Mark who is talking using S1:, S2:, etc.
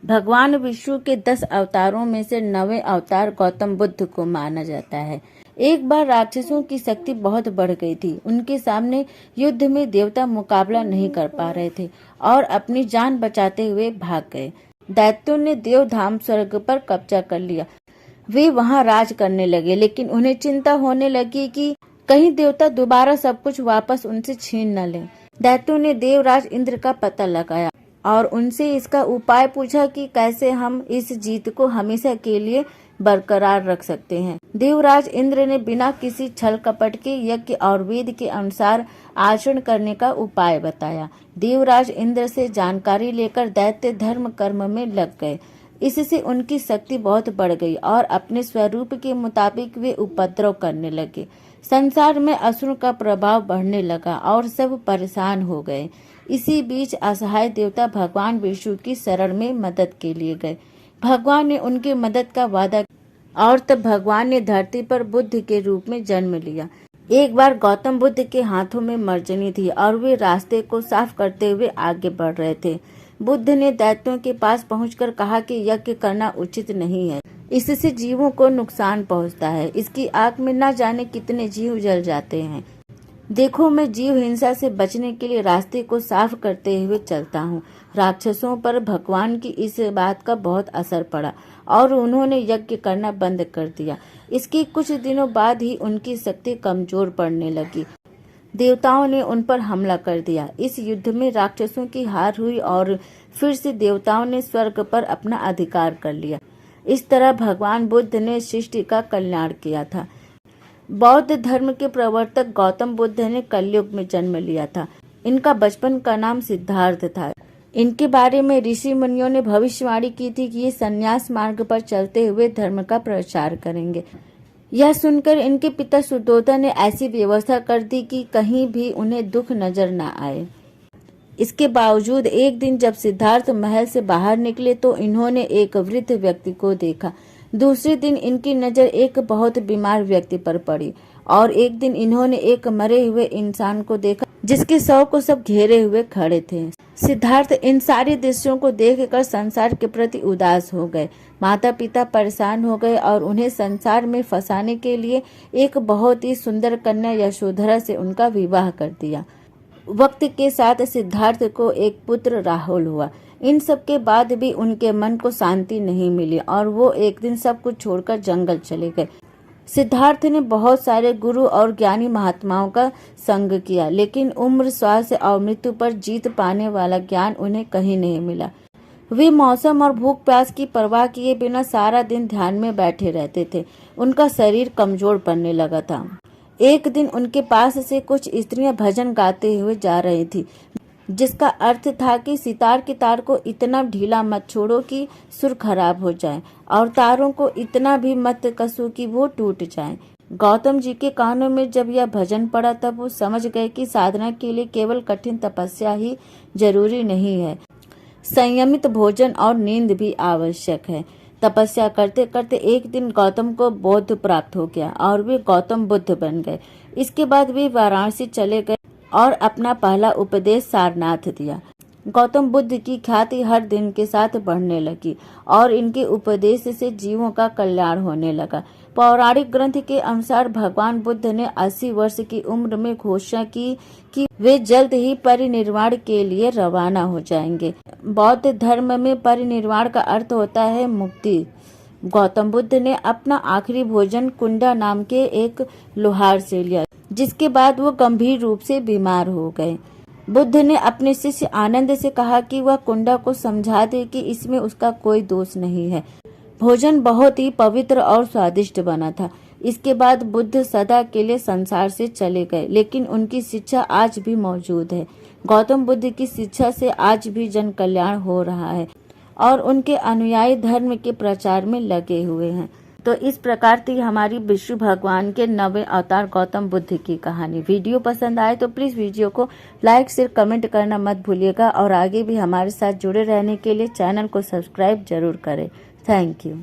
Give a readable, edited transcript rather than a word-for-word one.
S1: भगवान विष्णु के 10 अवतारों में से 9वें अवतार गौतम बुद्ध को माना जाता है। एक बार राक्षसों की शक्ति बहुत बढ़ गई थी। उनके सामने युद्ध में देवता मुकाबला नहीं कर पा रहे थे और अपनी जान बचाते हुए भाग गए। दैत्यों ने देवधाम स्वर्ग पर कब्जा कर लिया। वे वहां राज करने लगे, लेकिन उन्हें चिंता होने लगी कि कहीं देवता दोबारा सब कुछ वापस उनसे छीन न लें। दैत्यों ने देवराज इंद्र का पता लगाया और उनसे इसका उपाय पूछा कि कैसे हम इस जीत को हमेशा के लिए बरकरार रख सकते हैं। देवराज इंद्र ने बिना किसी छल कपट के यज्ञ और वेद के अनुसार आचरण करने का उपाय बताया। देवराज इंद्र से जानकारी लेकर दैत्य धर्म कर्म में लग गए। इससे उनकी शक्ति बहुत बढ़ गई और अपने स्वरूप के मुताबिक वे उपद्रव करने लगे। संसार में असुरों का प्रभाव बढ़ने लगा और सब परेशान हो गए। इसी बीच असहाय देवता भगवान विष्णु की शरण में मदद के लिए गए। भगवान ने उनकी मदद का वादा किया और तब भगवान ने धरती पर बुद्ध के रूप में जन्म लिया। एक बार गौतम बुद्ध के हाथों में मर्जनी थी और वे रास्ते को साफ करते हुए आगे बढ़ रहे थे। बुद्ध ने दैत्यों के पास पहुंचकर कहा कि यज्ञ करना उचित नहीं है, इससे जीवों को नुकसान पहुंचता है। इसकी आग में न जाने कितने जीव जल जाते हैं। देखो, मैं जीव हिंसा से बचने के लिए रास्ते को साफ करते हुए चलता हूँ। राक्षसों पर भगवान की इस बात का बहुत असर पड़ा और उन्होंने यज्ञ करना बंद कर दिया। इसके कुछ दिनों बाद ही उनकी शक्ति कमजोर पड़ने लगी। देवताओं ने उन पर हमला कर दिया। इस युद्ध में राक्षसों की हार हुई और फिर से देवताओं ने स्वर्ग पर अपना अधिकार कर लिया। इस तरह भगवान बुद्ध ने सृष्टि का कल्याण किया था। बौद्ध धर्म के प्रवर्तक गौतम बुद्ध ने कलयुग में जन्म लिया था। इनका बचपन का नाम सिद्धार्थ था। इनके बारे में ऋषि मुनियों ने भविष्यवाणी की थी कि ये संन्यास मार्ग पर चलते हुए धर्म का प्रचार करेंगे। यह सुनकर इनके पिता सुद्धोधन ने ऐसी व्यवस्था कर दी कि कहीं भी उन्हें दुख नजर न आए। इसके बावजूद एक दिन जब सिद्धार्थ महल से बाहर निकले तो इन्होंने एक वृद्ध व्यक्ति को देखा। दूसरे दिन इनकी नजर एक बहुत बीमार व्यक्ति पर पड़ी और एक दिन इन्होंने एक मरे हुए इंसान को देखा जिसके शव को सब घेरे हुए खड़े थे। सिद्धार्थ इन सारे दृश्यों को देखकर संसार के प्रति उदास हो गए। माता पिता परेशान हो गए और उन्हें संसार में फंसाने के लिए एक बहुत ही सुंदर कन्या यशोधरा से उनका विवाह कर दिया। वक्त के साथ सिद्धार्थ को एक पुत्र राहुल हुआ। इन सब के बाद भी उनके मन को शांति नहीं मिली और वो एक दिन सब कुछ छोड़कर जंगल चले गए। सिद्धार्थ ने बहुत सारे गुरु और ज्ञानी महात्माओं का संग किया, लेकिन उम्र, स्वास्थ्य और मृत्यु पर जीत पाने वाला ज्ञान उन्हें कहीं नहीं मिला। वे मौसम और भूख प्यास की परवाह किए बिना सारा दिन ध्यान में बैठे रहते थे। उनका शरीर कमजोर पड़ने लगा था। एक दिन उनके पास से कुछ स्त्रियां भजन गाते हुए जा रही थी, जिसका अर्थ था कि सितार की तार को इतना ढीला मत छोड़ो कि सुर खराब हो जाए और तारों को इतना भी मत कसो कि वो टूट जाए। गौतम जी के कानों में जब यह भजन पड़ा तब वो समझ गए कि साधना के लिए केवल कठिन तपस्या ही जरूरी नहीं है, संयमित भोजन और नींद भी आवश्यक है। तपस्या करते करते एक दिन गौतम को बोध प्राप्त हो गया और वे गौतम बुद्ध बन गए। इसके बाद वे वाराणसी चले गए और अपना पहला उपदेश सारनाथ दिया। गौतम बुद्ध की ख्याति हर दिन के साथ बढ़ने लगी और इनके उपदेश से जीवों का कल्याण होने लगा। पौराणिक ग्रंथ के अनुसार भगवान बुद्ध ने 80 वर्ष की उम्र में घोषणा की कि वे जल्द ही परिनिर्वाण के लिए रवाना हो जाएंगे। बौद्ध धर्म में परिनिर्वाण का अर्थ होता है मुक्ति। गौतम बुद्ध ने अपना आखिरी भोजन कुंडा नाम के एक लोहार से लिया, जिसके बाद वो गंभीर रूप से बीमार हो गए। बुद्ध ने अपने शिष्य आनंद से कहा कि वह कुंडा को समझा दे कि इसमें उसका कोई दोष नहीं है। भोजन बहुत ही पवित्र और स्वादिष्ट बना था। इसके बाद बुद्ध सदा के लिए संसार से चले गए, लेकिन उनकी शिक्षा आज भी मौजूद है। गौतम बुद्ध की शिक्षा से आज भी जन कल्याण हो रहा है और उनके अनुयायी धर्म के प्रचार में लगे हुए हैं। तो इस प्रकार थी हमारी विष्णु भगवान के 9वें अवतार गौतम बुद्ध की कहानी। वीडियो पसंद आए तो प्लीज़ वीडियो को लाइक, शेयर, कमेंट करना मत भूलिएगा और आगे भी हमारे साथ जुड़े रहने के लिए चैनल को सब्सक्राइब जरूर करें। Thank you.